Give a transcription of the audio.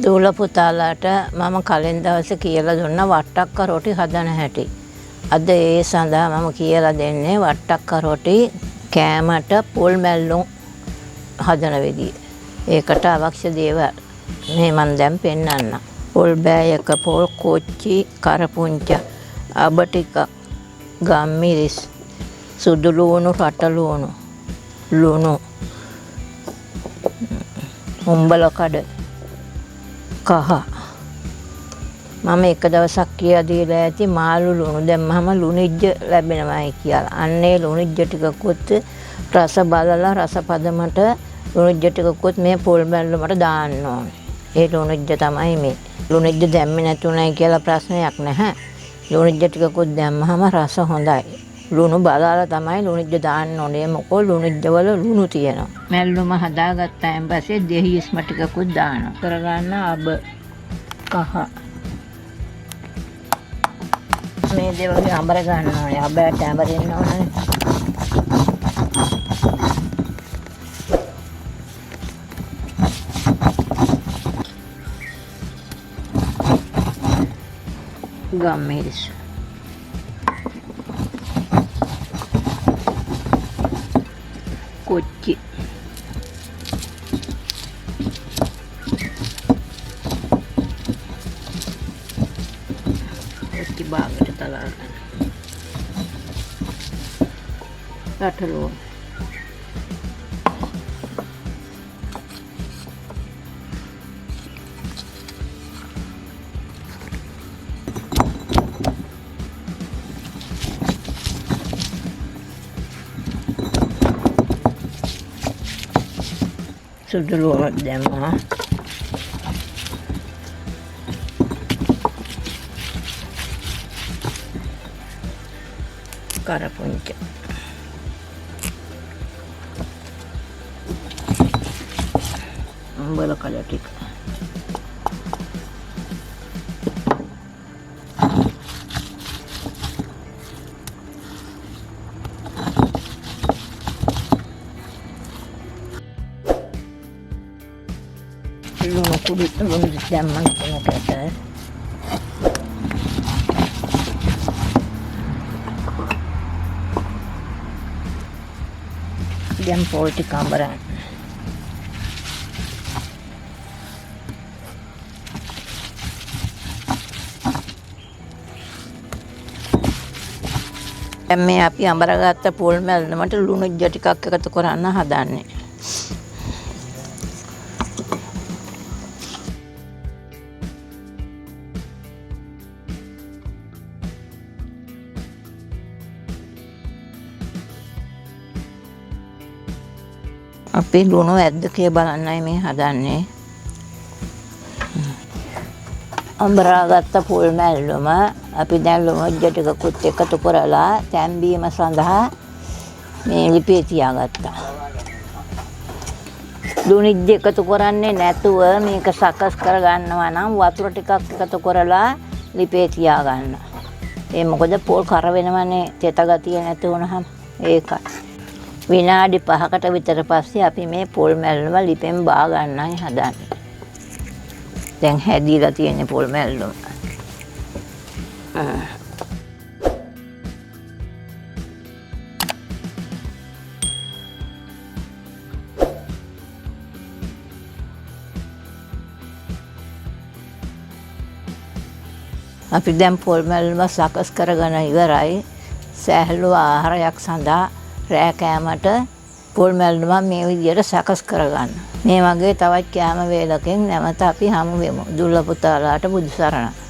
දූල පුතාලාට මම කලින් දවසේ කියලා දුන්නා වට්ටක්ක රොටි හදන හැටි. අද ඒ සඳහා මම කියලා දෙන්නේ වට්ටක්ක රොටි කෑමට පොල් මැල්ලුම් හදන විදිය. ඒකට අවශ්‍ය දේවල් මේ මම දැන් පෙන්නන්නම්. පොල් බෑයක පොල් කොච්චි කරපුංච අබ ටික ගම්මිරිස් සුදු ලුණු රට ලුණු ලුණු උම්බල කඩ කහ මම එක දවසක් කියලා දීලා ඇති මාළු ලුණු දැම්මම ලුණිජ්ජ ලැබෙනවායි කියලා. අන්නේ ලුණිජ්ජ ටිකකුත් රස බලලා රස පදමට ලුණිජ්ජ ටිකකුත් මේ පොල් මැල්ලුමට දාන්න ඕනේ. ඒ ලුණිජ්ජ තමයි මේ. ලුණිජ්ජ දැම්මේ නැතුණයි කියලා ප්‍රශ්නයක් නැහැ. ලුණිජ්ජ ටිකකුත් දැම්මම රස හොඳයි. ලුණු බලලා තමයි ලුණිජ්ජ දාන්න ඕනේ. මොකෝ ලුණිජ්ජ වල ලුණු තියෙනවා. මැල්ලුම හදාගත්තාන් පස්සේ දෙහිස්ම ටිකකුත් දානවා. කරගන්න අබ කහ මේ දේවල් අඹර ගන්න ඕනේ. අබට අඹරින්න ඕනේ. ගම්මිරිස් කොච්චි කොච්චි බාගට තලා රටලෝ සුදු ලුණු දැම්මා. කරපුංච උඹල කඩ ටික ලුණු කුඩු ලුණු දැම්මම කොහොමද දැන් පොල් ටික අඹරන්න. දැන් මේ අපි අඹරගත්ත පොල් මැල්ලමට ලුණු ජ ටිකක් එකතු කරන්න හදන්නේ. අපි ලුණු ඇද්ද කියලා බලන්නයි මේ හදන්නේ. අඹරාගත්ත පොල් මැල්ලුම අපි දැන් ලුණු ටිකකුත් එකතු කරලා තැම්බීම සඳහා මේ ලිපේ තියාගත්තා. ලුණිජ්ජ එකතු කරන්නේ නැතුව මේක සකස් කරගන්නවා නම් වතුර ටිකක් එකතු කරලා ලිපේ තියාගන්න. ඒ මොකද පොල් කර වෙනවනේ තෙත ගතිය නැති වුණාම ඒකයි. විනාඩි 5කට විතර පස්සේ අපි මේ පොල් මැල්ලුම ලිපෙන් බා ගන්නයි හදන්නේ. දැන් හැදීලා තියෙන පොල් මැල්ලුම. අපි දැන් පොල් මැල්ලුම සකස් කරගෙන ඉවරයි. සෑහළු ආහාරයක් සඳහා රෑ කෑමට පොල් මැල්ලුම මේ විදියට සකස් කරගන්න. මේ වගේ තවත් කෑම වේලකින් නැවත අපි හමු වෙමු. දුර්ලභ පුතාලාට බුදු සරණයි.